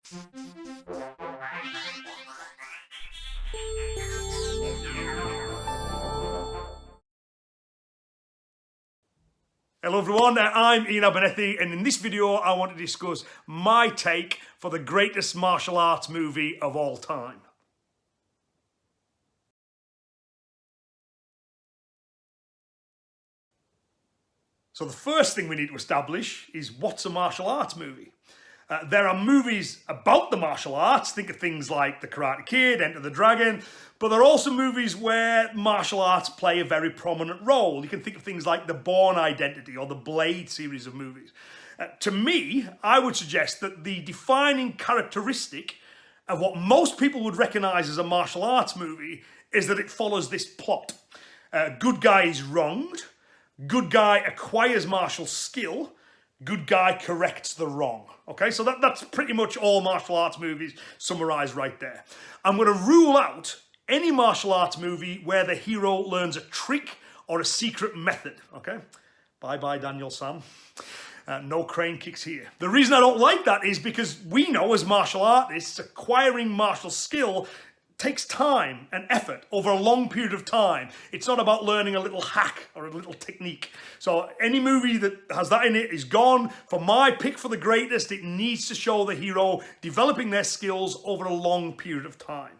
Hello everyone, I'm Iain and in this video I want to discuss my take for the greatest martial arts movie of all time. So the first thing we need to establish is what's a martial arts movie? There are movies about the martial arts, think of things like The Karate Kid, Enter the Dragon, but there are also movies where martial arts play a very prominent role. You can think of things like The Bourne Identity or the Blade series of movies. To me, I would suggest that the defining characteristic of what most people would recognise as a martial arts movie is that it follows this plot. Good guy is wronged, good guy acquires martial skill, good guy corrects the wrong. Okay, so that's pretty much all martial arts movies summarised right there. I'm going to rule out any martial arts movie where the hero learns a trick or a secret method. Okay, bye-bye Daniel San. No crane kicks here. The reason I don't like that is because we know as martial artists, acquiring martial skill takes time and effort over a long period of time. It's not about learning a little hack or a little technique. So any movie that has that in it is gone. For my pick for the greatest, it needs to show the hero developing their skills over a long period of time.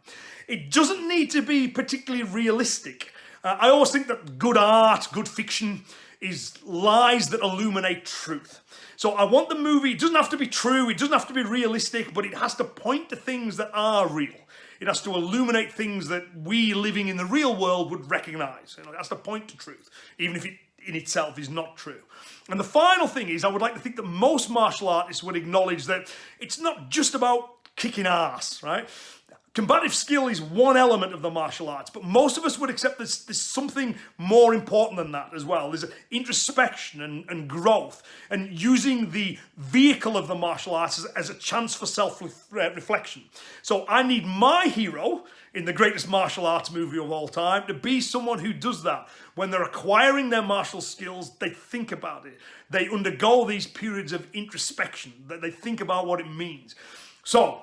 It doesn't need to be particularly realistic. I always think that good art, good fiction, is lies that illuminate truth. So I want the movie, it doesn't have to be true, it doesn't have to be realistic, but it has to point to things that are real. It has to illuminate things that we living in the real world would recognise. It has to point to truth, even if it in itself is not true. And the final thing is, I would like to think that most martial artists would acknowledge that it's not just about kicking ass, right? Combative skill is one element of the martial arts, but most of us would accept there's something more important than that as well. There's introspection and growth, and using the vehicle of the martial arts as a chance for self-reflection. So I need my hero in the greatest martial arts movie of all time to be someone who does that. When they're acquiring their martial skills, they think about it. They undergo these periods of introspection, that they think about what it means. So,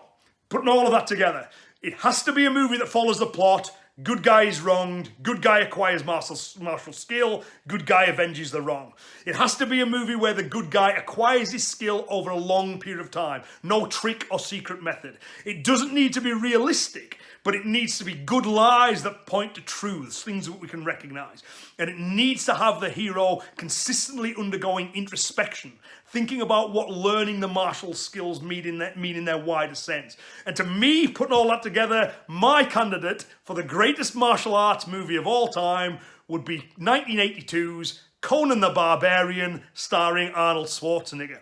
putting all of that together, it has to be a movie that follows the plot. Good guy is wronged, good guy acquires martial skill, good guy avenges the wrong. It has to be a movie where the good guy acquires his skill over a long period of time. No trick or secret method. It doesn't need to be realistic, but it needs to be good lies that point to truths, things that we can recognise. And it needs to have the hero consistently undergoing introspection, thinking about what learning the martial skills mean in their wider sense. And to me, putting all that together, my candidate for the greatest martial arts movie of all time would be 1982's Conan the Barbarian, starring Arnold Schwarzenegger.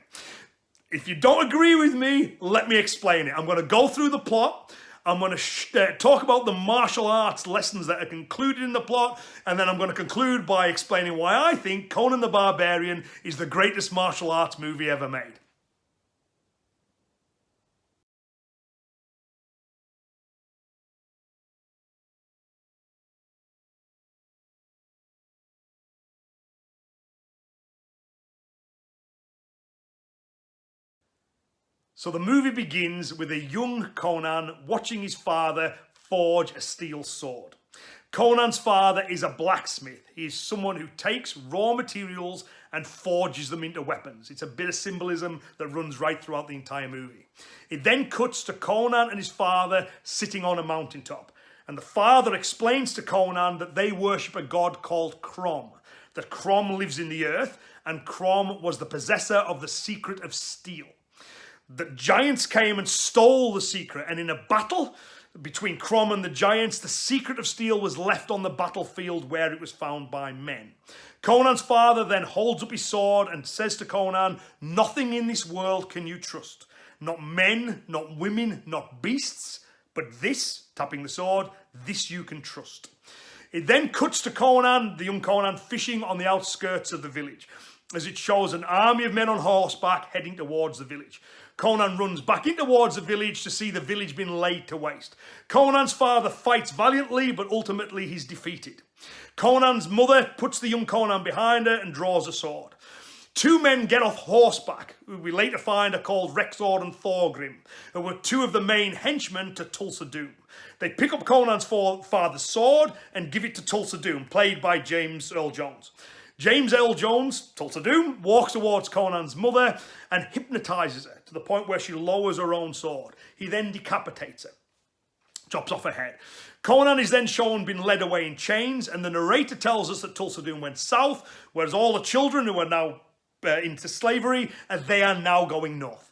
If you don't agree with me, let me explain it. I'm going to go through the plot. I'm going to talk about the martial arts lessons that are included in the plot, and then I'm going to conclude by explaining why I think Conan the Barbarian is the greatest martial arts movie ever made. So the movie begins with a young Conan watching his father forge a steel sword. Conan's father is a blacksmith. He is someone who takes raw materials and forges them into weapons. It's a bit of symbolism that runs right throughout the entire movie. It then cuts to Conan and his father sitting on a mountaintop. And the father explains to Conan that they worship a god called Crom. That Crom lives in the earth, and Crom was the possessor of the secret of steel. The giants came and stole the secret, and in a battle between Crom and the giants, the secret of steel was left on the battlefield where it was found by men. Conan's father then holds up his sword and says to Conan, "Nothing in this world can you trust. Not men, not women, not beasts, but this," tapping the sword, "this you can trust." It then cuts to Conan, the young Conan, fishing on the outskirts of the village, as it shows an army of men on horseback heading towards the village. Conan runs back in towards the village to see the village being laid to waste. Conan's father fights valiantly, but ultimately he's defeated. Conan's mother puts the young Conan behind her and draws a sword. Two men get off horseback, who we later find are called Rexord and Thorgrim, who were two of the main henchmen to Tulsa Doom. They pick up Conan's father's sword and give it to Tulsa Doom, played by James Earl Jones. James Earl Jones, Tulsa Doom, walks towards Conan's mother and hypnotizes her to the point where she lowers her own sword. He then decapitates her, chops off her head. Conan is then shown being led away in chains, and the narrator tells us that Tulsa Doom went south, whereas all the children who are now into slavery, they are now going north.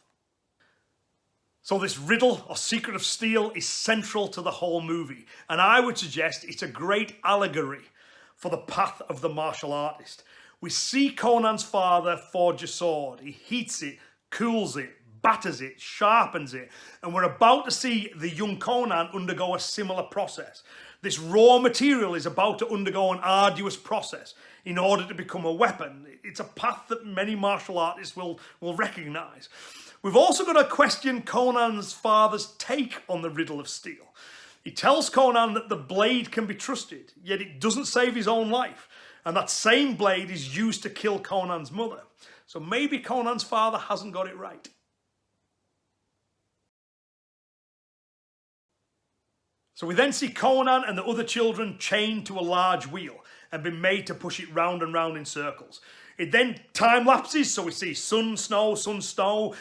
So this riddle or secret of steel is central to the whole movie, and I would suggest it's a great allegory for the path of the martial artist. We see Conan's father forge a sword. He heats it, cools it, batters it, sharpens it, and we're about to see the young Conan undergo a similar process. This raw material is about to undergo an arduous process in order to become a weapon. It's a path that many martial artists will recognize. We've also got to question Conan's father's take on the riddle of steel. He tells Conan that the blade can be trusted, yet it doesn't save his own life. And that same blade is used to kill Conan's mother. So maybe Conan's father hasn't got it right. So we then see Conan and the other children chained to a large wheel and been made to push it round and round in circles. It then time lapses, so we see sun, snow,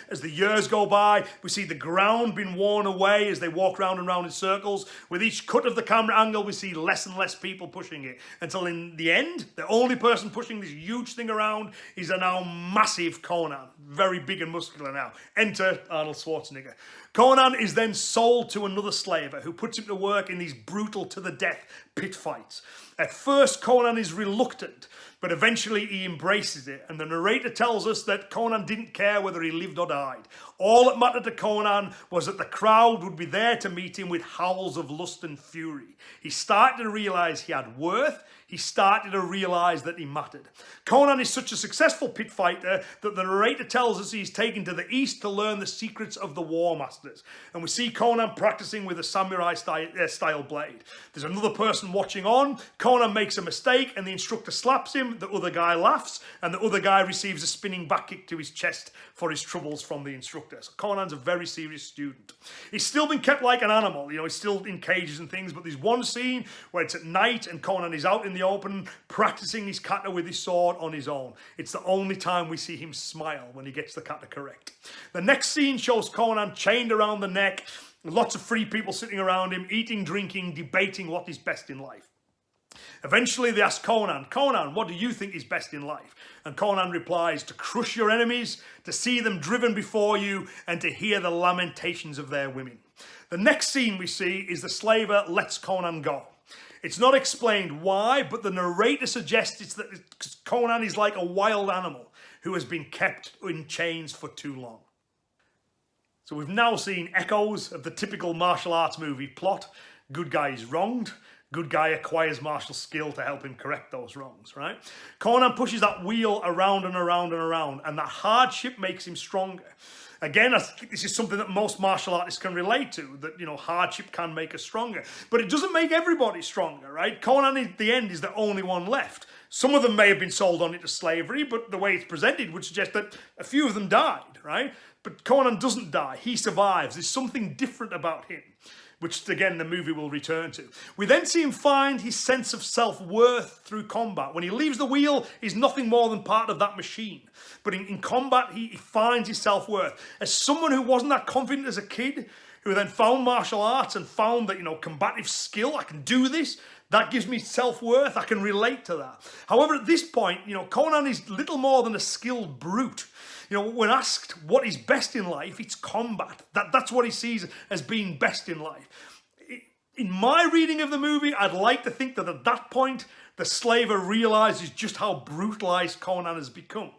as the years go by. We see the ground being worn away as they walk round and round in circles. With each cut of the camera angle, we see less and less people pushing it. Until in the end, the only person pushing this huge thing around is a now massive Conan. Very big and muscular now. Enter Arnold Schwarzenegger. Conan is then sold to another slaver who puts him to work in these brutal to-the-death pit fights. At first, Conan is reluctant, but eventually he embraces it. And the narrator tells us that Conan didn't care whether he lived or died. All that mattered to Conan was that the crowd would be there to meet him with howls of lust and fury. He started to realize he had worth. He started to realize that he mattered. Conan is such a successful pit fighter that the narrator tells us he's taken to the east to learn the secrets of the War Masters. And we see Conan practicing with a samurai style blade. There's another person watching on. Conan makes a mistake and the instructor slaps him. The other guy laughs and the other guy receives a spinning back kick to his chest for his troubles from the instructor. So Conan's a very serious student. He's still been kept like an animal. He's still in cages and things, but there's one scene where it's at night and Conan is out in the open practicing his kata with his sword on his own. It's the only time we see him smile, when he gets the kata correct. The next scene shows Conan chained around the neck, lots of free people sitting around him, eating, drinking, debating what is best in life. Eventually they ask Conan, what do you think is best in life? And Conan replies, to crush your enemies, to see them driven before you, and to hear the lamentations of their women. The next scene we see is the slaver lets Conan go. It's not explained why, but the narrator suggests it's that Conan is like a wild animal who has been kept in chains for too long. So we've now seen echoes of the typical martial arts movie plot. Good guy is wronged. Good guy acquires martial skill to help him correct those wrongs, right? Conan pushes that wheel around and around and around, and that hardship makes him stronger. Again, I think this is something that most martial artists can relate to, that, hardship can make us stronger. But it doesn't make everybody stronger, right? Conan, at the end, is the only one left. Some of them may have been sold on into slavery, but the way it's presented would suggest that a few of them died, right? But Conan doesn't die. He survives. There's something different about him, which, again, the movie will return to. We then see him find his sense of self-worth through combat. When he leaves the wheel, he's nothing more than part of that machine. But in combat, he finds his self-worth. As someone who wasn't that confident as a kid, who then found martial arts and found that, combative skill, I can do this, that gives me self-worth, I can relate to that. However, at this point, Conan is little more than a skilled brute. When asked what is best in life, it's combat. That's what he sees as being best in life. In my reading of the movie, I'd like to think that at that point, the slaver realizes just how brutalized Conan has become.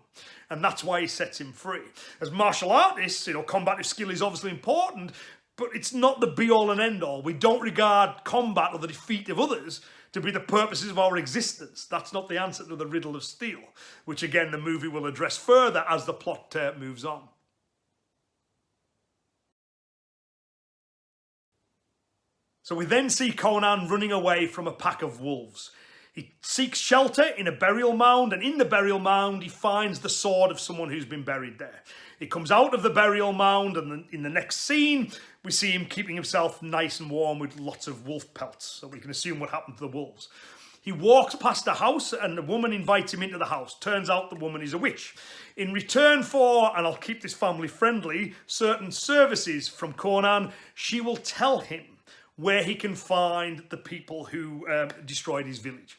And that's why he sets him free. As martial artists, combative skill is obviously important, but it's not the be-all and end-all. We don't regard combat or the defeat of others to be the purposes of our existence. That's not the answer to the riddle of steel, which again the movie will address further as the plot moves on. So we then see Conan running away from a pack of wolves. He seeks shelter in a burial mound, and in the burial mound he finds the sword of someone who's been buried there. He comes out of the burial mound, and in the next scene we see him keeping himself nice and warm with lots of wolf pelts, so we can assume what happened to the wolves. He walks past a house and a woman invites him into the house. Turns out the woman is a witch. In return for, and I'll keep this family friendly, certain services from Conan, she will tell him where he can find the people who destroyed his village.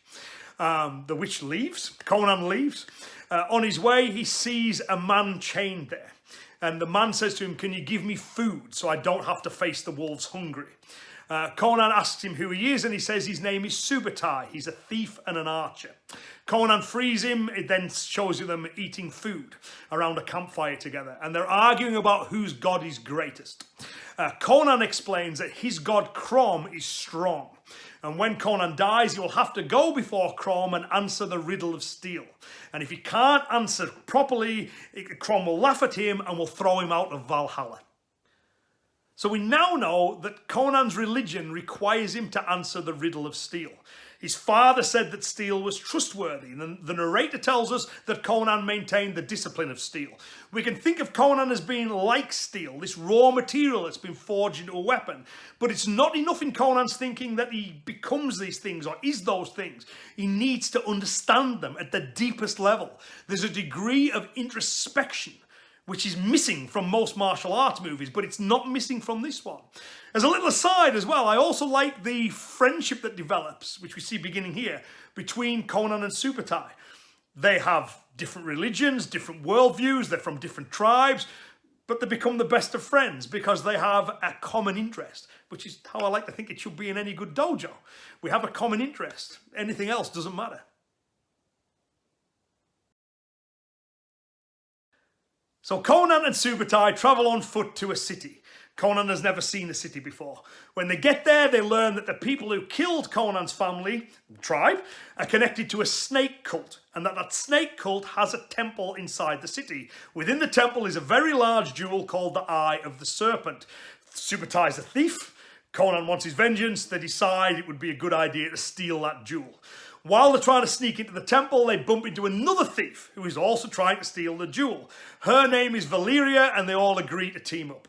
The witch leaves, Conan leaves. On his way, he sees a man chained there. And the man says to him, "Can you give me food so I don't have to face the wolves hungry?" Conan asks him who he is, and he says his name is Subutai. He's a thief and an archer. Conan frees him. It then shows you them eating food around a campfire together, and they're arguing about whose god is greatest. Conan explains that his god Crom is strong, and when Conan dies, he will have to go before Crom and answer the riddle of steel. And if he can't answer properly, Crom will laugh at him and will throw him out of Valhalla. So we now know that Conan's religion requires him to answer the riddle of steel. His father said that steel was trustworthy, and the narrator tells us that Conan maintained the discipline of steel. We can think of Conan as being like steel, this raw material that's been forged into a weapon. But it's not enough in Conan's thinking that he becomes these things or is those things. He needs to understand them at the deepest level. There's a degree of introspection which is missing from most martial arts movies, but it's not missing from this one. As a little aside as well, I also like the friendship that develops, which we see beginning here, between Conan and Subutai. They have different religions, different worldviews, they're from different tribes, but they become the best of friends because they have a common interest, which is how I like to think it should be in any good dojo. We have a common interest. Anything else doesn't matter. So Conan and Subutai travel on foot to a city. Conan has never seen a city before. When they get there, they learn that the people who killed Conan's family, tribe, are connected to a snake cult, and that snake cult has a temple inside the city. Within the temple is a very large jewel called the Eye of the Serpent. Subutai is a thief. Conan wants his vengeance. They decide it would be a good idea to steal that jewel. While they're trying to sneak into the temple, they bump into another thief who is also trying to steal the jewel. Her name is Valeria, and they all agree to team up.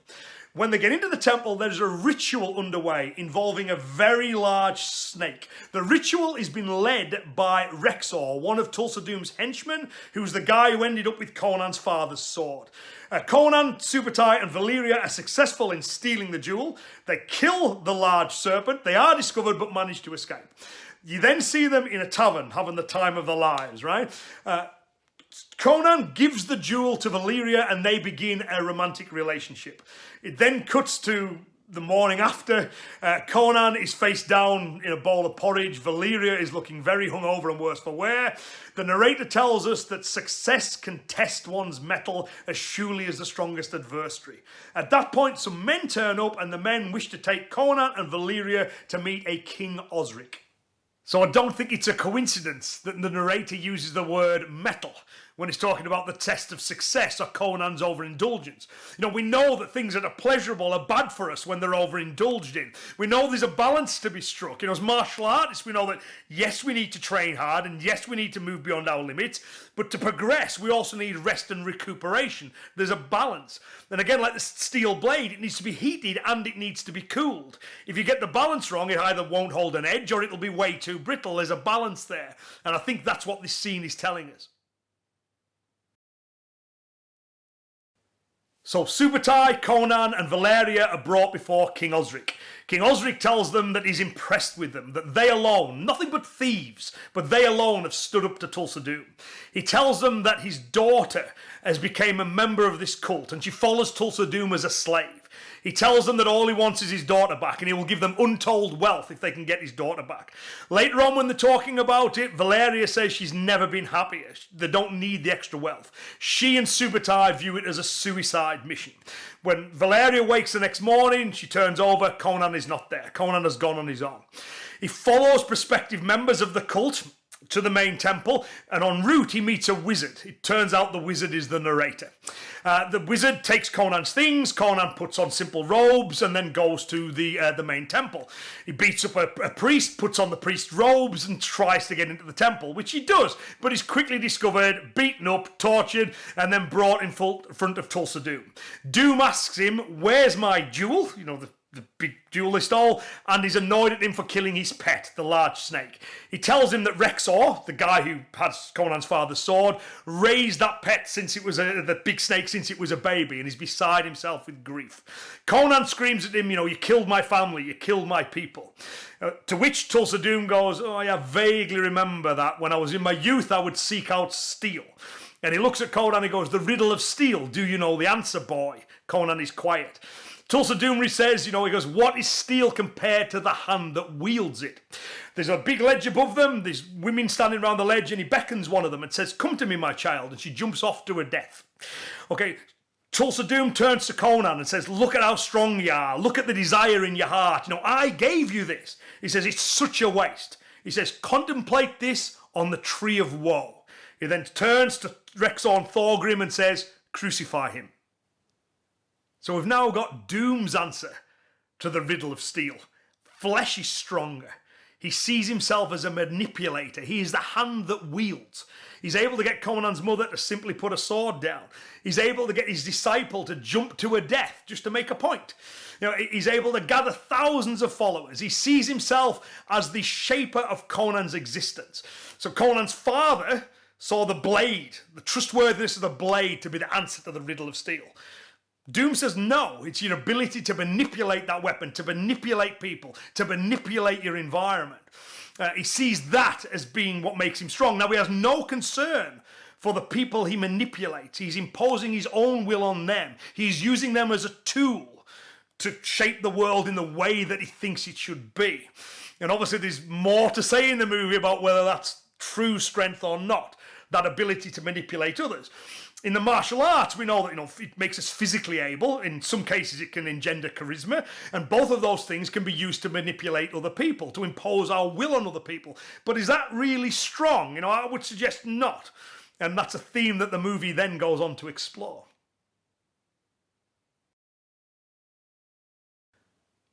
When they get into the temple, there's a ritual underway involving a very large snake. The ritual is being led by Rexor, one of Tulsa Doom's henchmen, who's the guy who ended up with Conan's father's sword. Conan, Subutai, and Valeria are successful in stealing the jewel. They kill the large serpent. They are discovered but manage to escape. You then see them in a tavern having the time of their lives, right? Conan gives the jewel to Valeria and they begin a romantic relationship. It then cuts to the morning after. Conan is face down in a bowl of porridge. Valeria is looking very hungover and worse for wear. The narrator tells us that success can test one's mettle as surely as the strongest adversary. At that point, some men turn up and the men wish to take Conan and Valeria to meet a King Osric. So I don't think it's a coincidence that the narrator uses the word mettle when he's talking about the test of success or Conan's overindulgence. You know, we know that things that are pleasurable are bad for us when they're overindulged in. We know there's a balance to be struck. You know, as martial artists, we know that yes, we need to train hard and yes, we need to move beyond our limits, but to progress, we also need rest and recuperation. There's a balance. And again, like the steel blade, it needs to be heated and it needs to be cooled. If you get the balance wrong, it either won't hold an edge or it'll be way too brittle. There's a balance there. And I think that's what this scene is telling us. So Subutai, Conan and Valeria are brought before King Osric. King Osric tells them that he's impressed with them, that they alone, nothing but thieves, but they alone have stood up to Tulsa Doom. He tells them that his daughter has become a member of this cult and she follows Tulsa Doom as a slave. He tells them that all he wants is his daughter back and he will give them untold wealth if they can get his daughter back. Later on when they're talking about it, Valeria says she's never been happier. They don't need the extra wealth. She and Subutai view it as a suicide mission. When Valeria wakes the next morning, she turns over, Conan is not there. Conan has gone on his own. He follows prospective members of the cult to the main temple, and en route he meets a wizard. It turns out the wizard is the narrator. The wizard takes Conan's things, Conan puts on simple robes, and then goes to the main temple. He beats up a priest, puts on the priest's robes, and tries to get into the temple, which he does, but he's quickly discovered, beaten up, tortured, and then brought in front of Tulsa Doom. Doom asks him, "Where's my jewel?" You know, the big jewel they stole, and he's annoyed at him for killing his pet, the large snake. He tells him that Rexor, the guy who has Conan's father's sword, raised that pet since it was the big snake since it was a baby, and he's beside himself with grief. Conan screams at him, "You know, you killed my family, you killed my people." To which Tulsa Doom goes, "Oh, I vaguely remember that when I was in my youth I would seek out steel." And he looks at Conan and he goes, "The riddle of steel, do you know the answer, boy?" Conan is quiet. Tulsa Doom says, he goes, "What is steel compared to the hand that wields it?" There's a big ledge above them, there's women standing around the ledge, and he beckons one of them and says, "Come to me, my child," and she jumps off to her death. Okay, Tulsa Doom turns to Conan and says, "Look at how strong you are, look at the desire in your heart, I gave you this." He says, "It's such a waste." He says, "Contemplate this on the tree of woe." He then turns to Rexor and Thorgrim and says, "Crucify him." So we've now got Doom's answer to the riddle of steel. Flesh is stronger. He sees himself as a manipulator. He is the hand that wields. He's able to get Conan's mother to simply put a sword down. He's able to get his disciple to jump to her death just to make a point. He's able to gather thousands of followers. He sees himself as the shaper of Conan's existence. So Conan's father saw the blade, the trustworthiness of the blade, to be the answer to the riddle of steel. Doom says no, it's your ability to manipulate that weapon, to manipulate people, to manipulate your environment. He sees that as being what makes him strong. Now, he has no concern for the people he manipulates. He's imposing his own will on them. He's using them as a tool to shape the world in the way that he thinks it should be. And obviously there's more to say in the movie about whether that's true strength or not, that ability to manipulate others. In the martial arts, we know that it makes us physically able. In some cases, it can engender charisma, and both of those things can be used to manipulate other people, to impose our will on other people. But is that really strong? I would suggest not, and that's a theme that the movie then goes on to explore.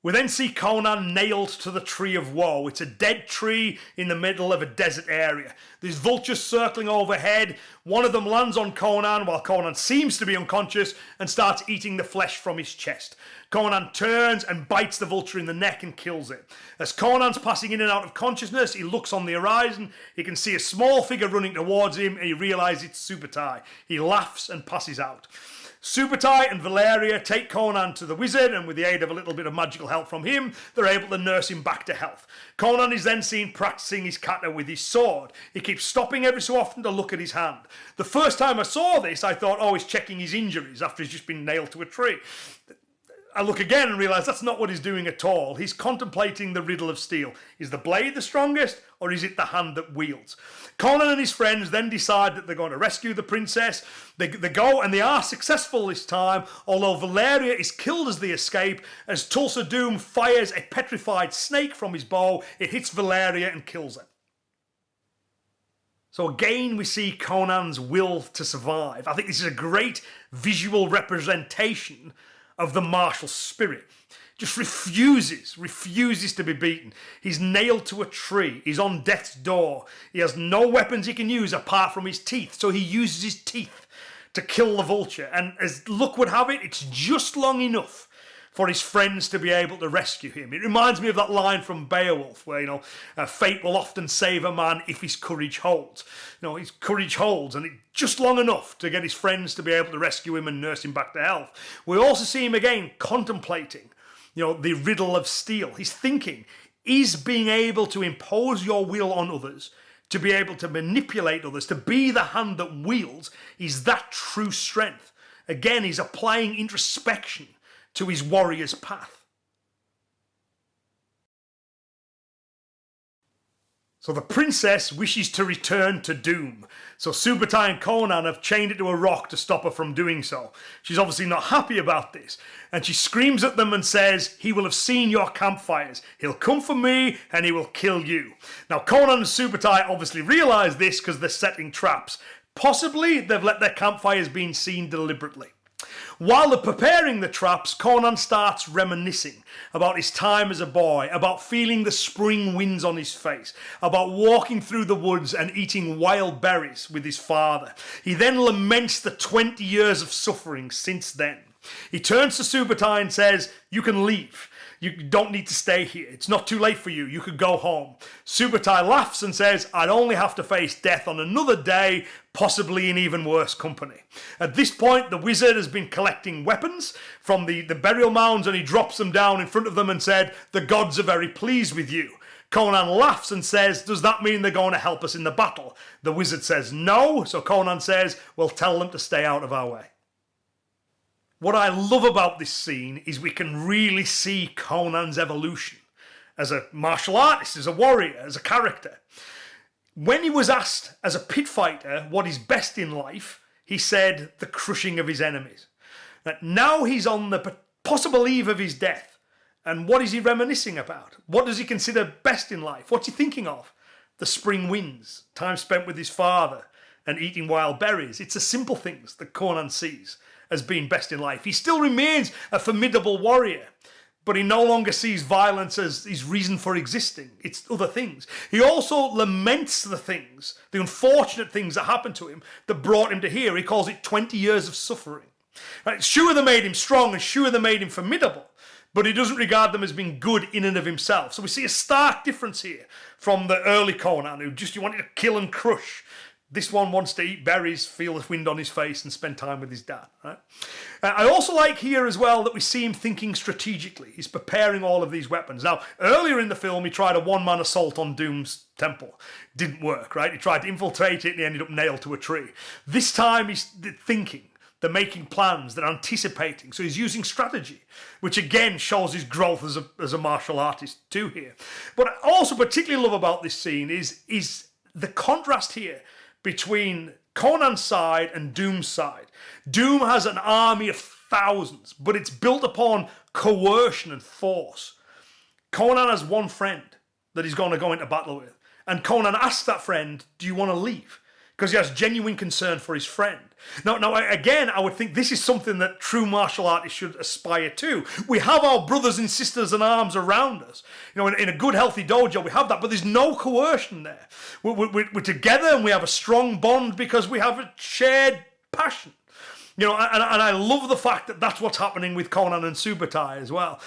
We then see Conan nailed to the tree of woe. It's a dead tree in the middle of a desert area. There's vultures circling overhead. One of them lands on Conan while Conan seems to be unconscious and starts eating the flesh from his chest. Conan turns and bites the vulture in the neck and kills it. As Conan's passing in and out of consciousness, he looks on the horizon. He can see a small figure running towards him, and he realizes it's Subutai. He laughs and passes out. Subutai and Valeria take Conan to the wizard, and with the aid of a little bit of magical help from him, they're able to nurse him back to health. Conan is then seen practicing his kata with his sword. He keeps stopping every so often to look at his hand. The first time I saw this, I thought, he's checking his injuries after he's just been nailed to a tree. I look again and realise that's not what he's doing at all. He's contemplating the riddle of steel. Is the blade the strongest, or is it the hand that wields? Conan and his friends then decide that they're going to rescue the princess. They go, and they are successful this time, although Valeria is killed as they escape, as Tulsa Doom fires a petrified snake from his bow. It hits Valeria and kills her. So again, we see Conan's will to survive. I think this is a great visual representation of the martial spirit. Just refuses to be beaten. He's nailed to a tree. He's on death's door. He has no weapons he can use apart from his teeth, so he uses his teeth to kill the vulture. And as luck would have it, it's just long enough for his friends to be able to rescue him. It reminds me of that line from Beowulf where, fate will often save a man if his courage holds. His courage holds, and it's just long enough to get his friends to be able to rescue him and nurse him back to health. We also see him again contemplating, the riddle of steel. He's thinking, is being able to impose your will on others, to be able to manipulate others, to be the hand that wields, is that true strength? Again, he's applying introspection to his warrior's path. So the princess wishes to return to Doom. So Subutai and Conan have chained it to a rock to stop her from doing so. She's obviously not happy about this. And she screams at them and says, he will have seen your campfires. He'll come for me and he will kill you. Now Conan and Subutai obviously realise this because they're setting traps. Possibly they've let their campfires being seen deliberately. While they're preparing the traps, Conan starts reminiscing about his time as a boy, about feeling the spring winds on his face, about walking through the woods and eating wild berries with his father. He then laments the 20 years of suffering since then. He turns to Subutai and says, you can leave. You don't need to stay here. It's not too late for you. You could go home. Subutai laughs and says, I'd only have to face death on another day, possibly in even worse company. At this point, the wizard has been collecting weapons from the burial mounds and he drops them down in front of them and said, the gods are very pleased with you. Conan laughs and says, does that mean they're going to help us in the battle? The wizard says no, so Conan says, well, tell them to stay out of our way. What I love about this scene is we can really see Conan's evolution as a martial artist, as a warrior, as a character. When he was asked as a pit fighter what is best in life, he said the crushing of his enemies. Now he's on the possible eve of his death. And what is he reminiscing about? What does he consider best in life? What's he thinking of? The spring winds, time spent with his father, and eating wild berries. It's the simple things that Conan sees as being best in life. He still remains a formidable warrior, but he no longer sees violence as his reason for existing. It's other things. He also laments the things, the unfortunate things that happened to him that brought him to here. He calls it 20 years of suffering. Right? Sure, they made him strong and sure, they made him formidable, but he doesn't regard them as being good in and of himself. So we see a stark difference here from the early Conan, who just wanted to kill and crush. This one wants to eat berries, feel the wind on his face, and spend time with his dad. Right? I also like here as well that we see him thinking strategically. He's preparing all of these weapons. Now, earlier in the film, he tried a one-man assault on Doom's temple. Didn't work, right? He tried to infiltrate it and he ended up nailed to a tree. This time, he's thinking. They're making plans, they're anticipating. So he's using strategy, which again shows his growth as a martial artist too here. What I also particularly love about this scene is the contrast here between Conan's side and Doom's side. Doom has an army of thousands, but it's built upon coercion and force. Conan has one friend that he's going to go into battle with. And Conan asks that friend, do you want to leave? Because he has genuine concern for his friend. Now, again, I would think this is something that true martial artists should aspire to. We have our brothers and sisters in arms around us. You know, in a good, healthy dojo, we have that, but there's no coercion there. We're together and we have a strong bond because we have a shared passion. You know, and I love the fact that that's what's happening with Conan and Subutai as well.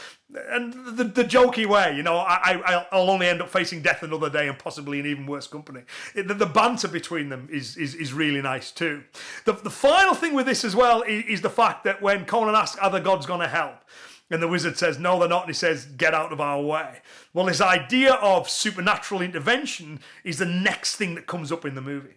And the jokey way, you know, I'll only end up facing death another day and possibly in even worse company. The banter between them is really nice too. The final thing with this as well is the fact that when Conan asks, are the gods going to help? And the wizard says, no, they're not. And he says, get out of our way. Well, this idea of supernatural intervention is the next thing that comes up in the movie.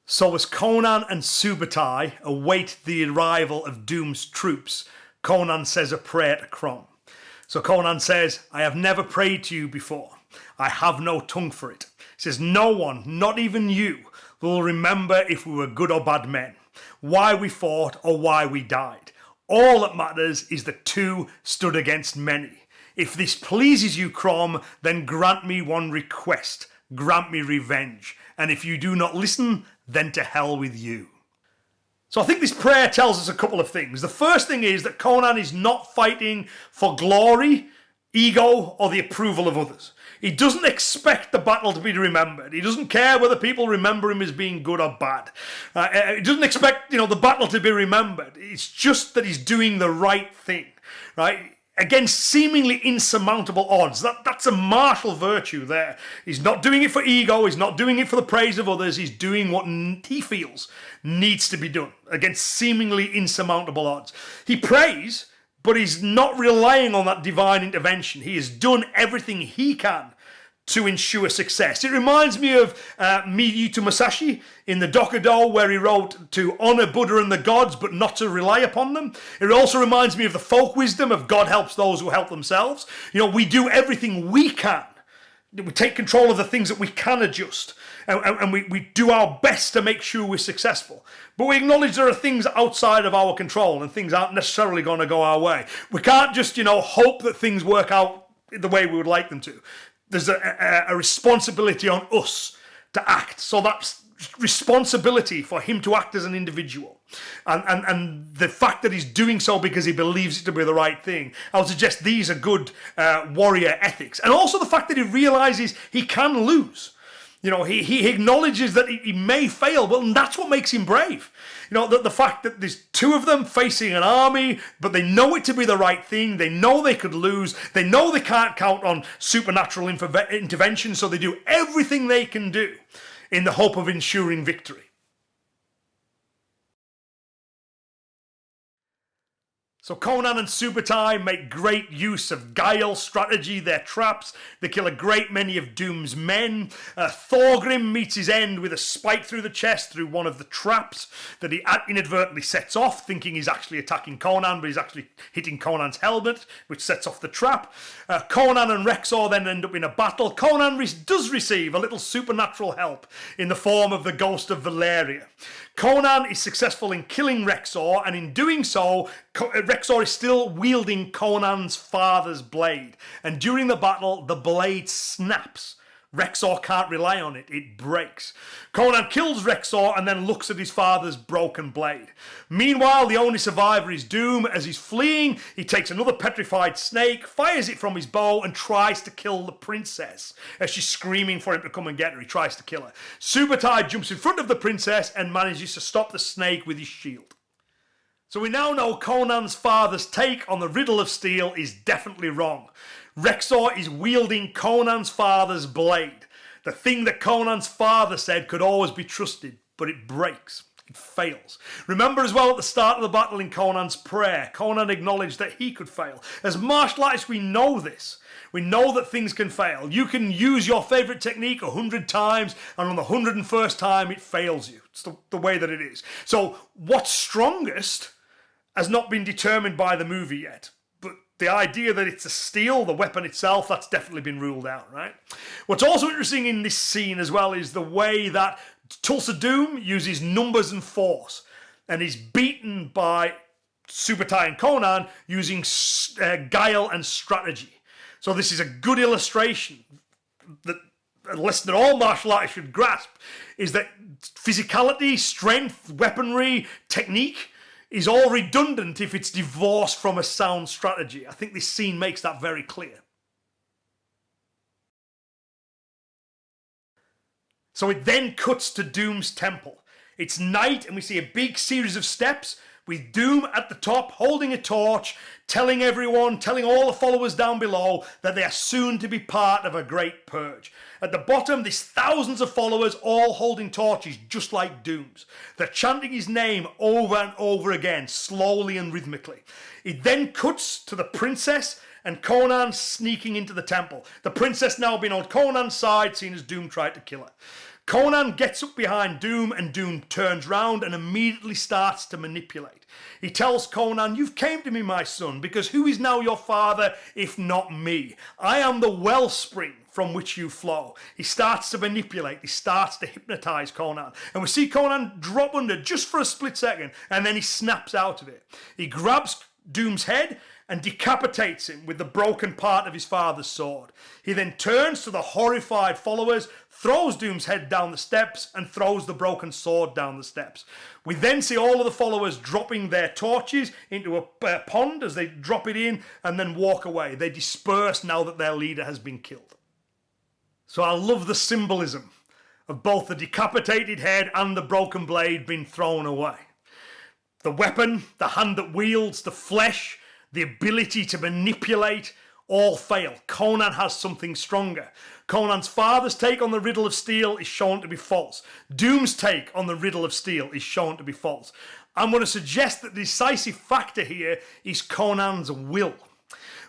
So as Conan and Subutai await the arrival of Doom's troops, Conan says a prayer to Crom. So Conan says, I have never prayed to you before. I have no tongue for it. He says, no one, not even you, will remember if we were good or bad men, why we fought or why we died. All that matters is that two stood against many. If this pleases you, Crom, then grant me one request. Grant me revenge. And if you do not listen, then to hell with you. So I think this prayer tells us a couple of things. The first thing is that Conan is not fighting for glory, ego, or the approval of others. He doesn't expect the battle to be remembered. He doesn't care whether people remember him as being good or bad. He doesn't expect, the battle to be remembered. It's just that he's doing the right thing, right? Against seemingly insurmountable odds. That's a martial virtue there. He's not doing it for ego. He's not doing it for the praise of others. He's doing what he feels needs to be done against seemingly insurmountable odds. He prays, but he's not relying on that divine intervention. He has done everything he can to ensure success. It reminds me of Miyamoto Musashi in the Dokudo, where he wrote to honor Buddha and the gods, but not to rely upon them. It also reminds me of the folk wisdom of God helps those who help themselves. You know, we do everything we can. We take control of the things that we can adjust. And we do our best to make sure we're successful. But we acknowledge there are things outside of our control and things aren't necessarily going to go our way. We can't just, hope that things work out the way we would like them to. There's a responsibility on us to act. So that's responsibility for him to act as an individual. And the fact that he's doing so because he believes it to be the right thing, I would suggest these are good warrior ethics. And also the fact that he realizes he can lose. He acknowledges that he may fail, but that's what makes him brave. The fact that there's two of them facing an army, but they know it to be the right thing. They know they could lose. They know they can't count on supernatural intervention, so they do everything they can do in the hope of ensuring victory. So Conan and Subutai make great use of guile, strategy, their traps. They kill a great many of Doom's men. Thorgrim meets his end with a spike through the chest through one of the traps that he inadvertently sets off, thinking he's actually attacking Conan, but he's actually hitting Conan's helmet, which sets off the trap. Conan and Rexor then end up in a battle. Conan does receive a little supernatural help in the form of the ghost of Valeria. Conan is successful in killing Rexor, and in doing so, Rexor is still wielding Conan's father's blade. And during the battle, the blade snaps. Rexor can't rely on it. It breaks. Conan kills Rexor and then looks at his father's broken blade. Meanwhile, the only survivor is Doom. As he's fleeing, he takes another petrified snake, fires it from his bow, and tries to kill the princess. As she's screaming for him to come and get her, he tries to kill her. Subutai jumps in front of the princess and manages to stop the snake with his shield. So we now know Conan's father's take on the riddle of steel is definitely wrong. Rexor is wielding Conan's father's blade. The thing that Conan's father said could always be trusted, but it breaks. It fails. Remember as well at the start of the battle in Conan's prayer, Conan acknowledged that he could fail. As martial artists, we know this. We know that things can fail. You can use your favourite technique 100 times, and on the 101st time, it fails you. It's the way that it is. So what's strongest has not been determined by the movie yet. But the idea that it's a steel, the weapon itself, that's definitely been ruled out, right? What's also interesting in this scene as well is the way that Tulsa Doom uses numbers and force, and is beaten by Subutai and Conan using guile and strategy. So this is a good illustration that a lesson that all martial artists should grasp is that physicality, strength, weaponry, technique is all redundant if it's divorced from a sound strategy. I think this scene makes that very clear. So it then cuts to Doom's temple. It's night and we see a big series of steps with Doom at the top holding a torch, telling everyone, telling all the followers down below that they are soon to be part of a great purge. At the bottom, there's thousands of followers all holding torches just like Doom's. They're chanting his name over and over again, slowly and rhythmically. It then cuts to the princess and Conan sneaking into the temple. The princess now being on Conan's side, seeing as Doom tried to kill her. Conan gets up behind Doom and Doom turns round and immediately starts to manipulate. He tells Conan, "You've came to me, my son, because who is now your father if not me? I am the wellspring from which you flow." He starts to manipulate. He starts to hypnotize Conan. And we see Conan drop under just for a split second and then he snaps out of it. He grabs Doom's head and decapitates him with the broken part of his father's sword. He then turns to the horrified followers, throws Doom's head down the steps, and throws the broken sword down the steps. We then see all of the followers dropping their torches into a pond as they drop it in and then walk away. They disperse now that their leader has been killed. So I love the symbolism of both the decapitated head and the broken blade being thrown away. The weapon, the hand that wields, the flesh, the ability to manipulate, all fail. Conan has something stronger. Conan's father's take on the riddle of steel is shown to be false. Doom's take on the riddle of steel is shown to be false. I'm going to suggest that the decisive factor here is Conan's will.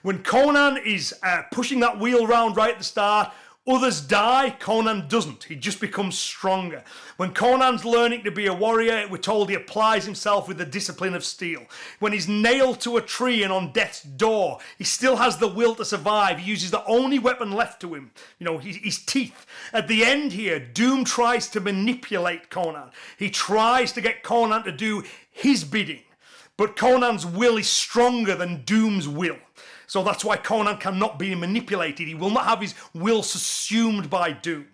When Conan is pushing that wheel round right at the start, Others die, Conan doesn't. He just becomes stronger. When Conan's learning to be a warrior, we're told he applies himself with the discipline of steel. When he's nailed to a tree and on death's door, he still has the will to survive. He uses the only weapon left to him, his teeth. At the end here, Doom tries to manipulate Conan. He tries to get Conan to do his bidding. But Conan's will is stronger than Doom's will. So that's why Conan cannot be manipulated. He will not have his will subsumed by Doom.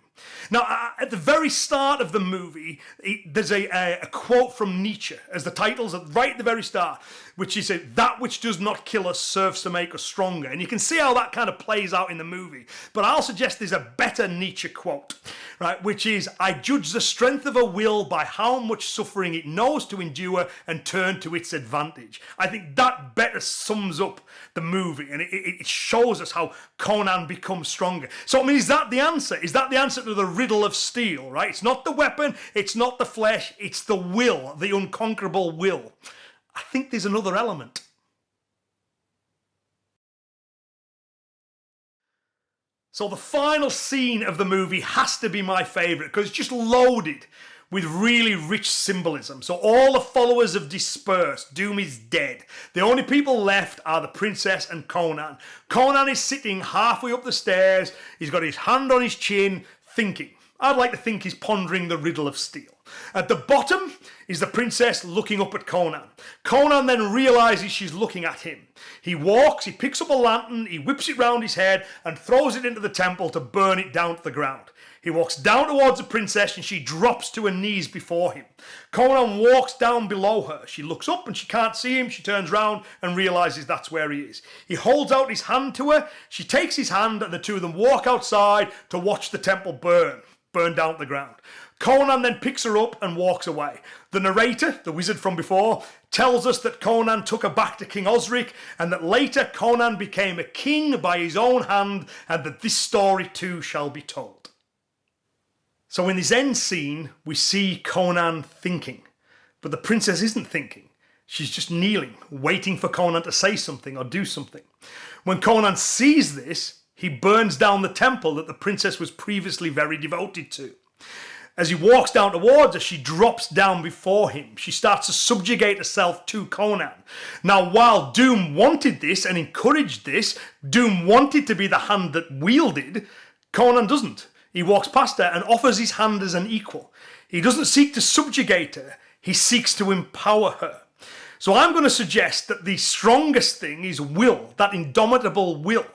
Now, at the very start of the movie, there's a quote from Nietzsche, as the title's right at the very start, which is, that which does not kill us serves to make us stronger. And you can see how that kind of plays out in the movie. But I'll suggest there's a better Nietzsche quote, right, which is, I judge the strength of a will by how much suffering it knows to endure and turn to its advantage. I think that better sums up the movie, and it shows us how Conan becomes stronger. So, I mean, is that the answer? Is that the answer to the riddle of steel, right? It's not the weapon, it's not the flesh, it's the will, the unconquerable will. I think there's another element. So the final scene of the movie has to be my favourite because it's just loaded with really rich symbolism. So all the followers have dispersed. Doom is dead. The only people left are the princess and Conan. Conan is sitting halfway up the stairs. He's got his hand on his chin, thinking. I'd like to think he's pondering the riddle of steel. At the bottom is the princess looking up at Conan. Conan then realises she's looking at him. He walks, he picks up a lantern, he whips it round his head and throws it into the temple to burn it down to the ground. He walks down towards the princess and she drops to her knees before him. Conan walks down below her. She looks up and she can't see him. She turns round and realises that's where he is. He holds out his hand to her. She takes his hand and the two of them walk outside to watch the temple burn down to the ground. Conan then picks her up and walks away. The narrator, the wizard from before, tells us that Conan took her back to King Osric and that later Conan became a king by his own hand and that this story too shall be told. So in this end scene, we see Conan thinking, but the princess isn't thinking. She's just kneeling, waiting for Conan to say something or do something. When Conan sees this, he burns down the temple that the princess was previously very devoted to. As he walks down towards her, she drops down before him. She starts to subjugate herself to Conan. Now, while Doom wanted this and encouraged this, Doom wanted to be the hand that wielded, Conan doesn't. He walks past her and offers his hand as an equal. He doesn't seek to subjugate her. He seeks to empower her. So I'm going to suggest that the strongest thing is will, that indomitable will.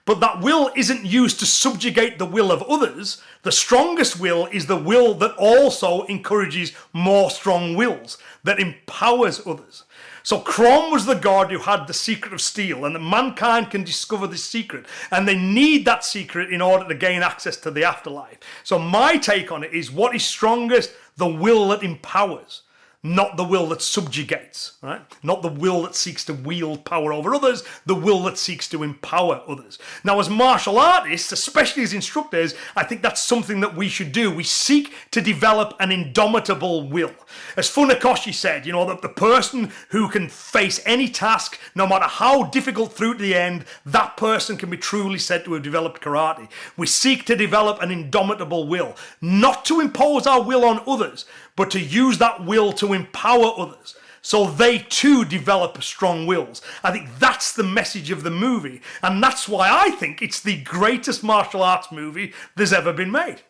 But that will isn't used to subjugate the will of others. The strongest will is the will that also encourages more strong wills, that empowers others. So Crom was the god who had the secret of steel, and that mankind can discover this secret, and they need that secret in order to gain access to the afterlife. So my take on it is, what is strongest? The will that empowers. Not the will that subjugates, right? Not the will that seeks to wield power over others, the will that seeks to empower others. Now, as martial artists, especially as instructors, I think that's something that we should do. We seek to develop an indomitable will. As Funakoshi said, that the person who can face any task, no matter how difficult through to the end, that person can be truly said to have developed karate. We seek to develop an indomitable will, not to impose our will on others, but to use that will to empower others so they too develop strong wills. I think that's the message of the movie, and that's why I think it's the greatest martial arts movie there's ever been made.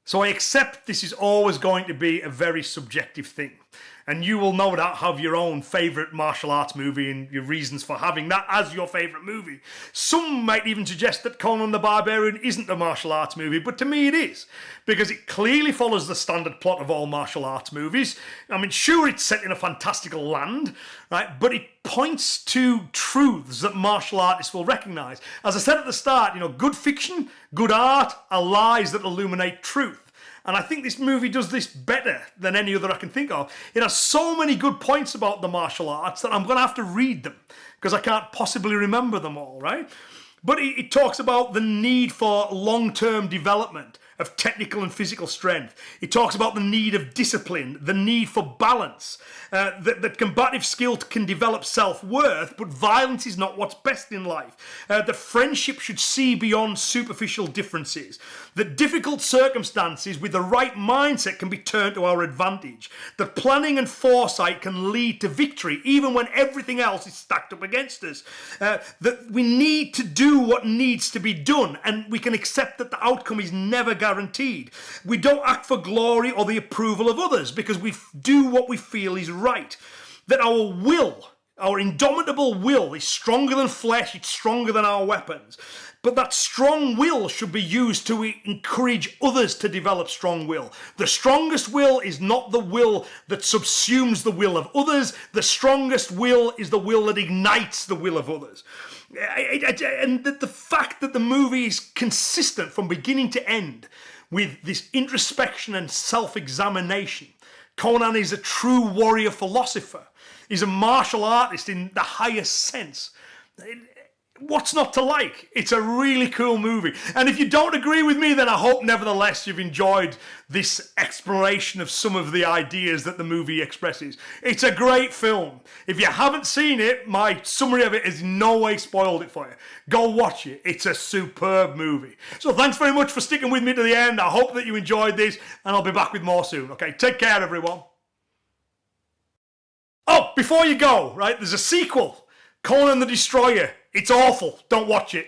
So I accept this is always going to be a very subjective thing. And you will no doubt have your own favourite martial arts movie and your reasons for having that as your favourite movie. Some might even suggest that Conan the Barbarian isn't a martial arts movie, but to me it is. Because it clearly follows the standard plot of all martial arts movies. I mean, sure, it's set in a fantastical land, right? But it points to truths that martial artists will recognise. As I said at the start, good fiction, good art are lies that illuminate truth. And I think this movie does this better than any other I can think of. It has so many good points about the martial arts that I'm going to have to read them because I can't possibly remember them all, right? But it talks about the need for long-term development of technical and physical strength. It talks about the need of discipline, the need for balance, that combative skill can develop self-worth, but violence is not what's best in life. That friendship should see beyond superficial differences. That difficult circumstances with the right mindset can be turned to our advantage. That planning and foresight can lead to victory even when everything else is stacked up against us. That we need to do what needs to be done, and we can accept that the outcome is never guaranteed. We don't act for glory or the approval of others because we do what we feel is right. That our will, our indomitable will, is stronger than flesh, it's stronger than our weapons. But that strong will should be used to encourage others to develop strong will. The strongest will is not the will that subsumes the will of others. The strongest will is the will that ignites the will of others. And the fact that the movie is consistent from beginning to end with this introspection and self-examination. Conan is a true warrior philosopher. He's a martial artist in the highest sense. What's not to like? It's a really cool movie. And if you don't agree with me, then I hope nevertheless you've enjoyed this exploration of some of the ideas that the movie expresses. It's a great film. If you haven't seen it, my summary of it has in no way spoiled it for you. Go watch it. It's a superb movie. So thanks very much for sticking with me to the end. I hope that you enjoyed this, and I'll be back with more soon. Okay, take care, everyone. Oh, before you go, right, there's a sequel, Conan the Destroyer. It's awful. Don't watch it.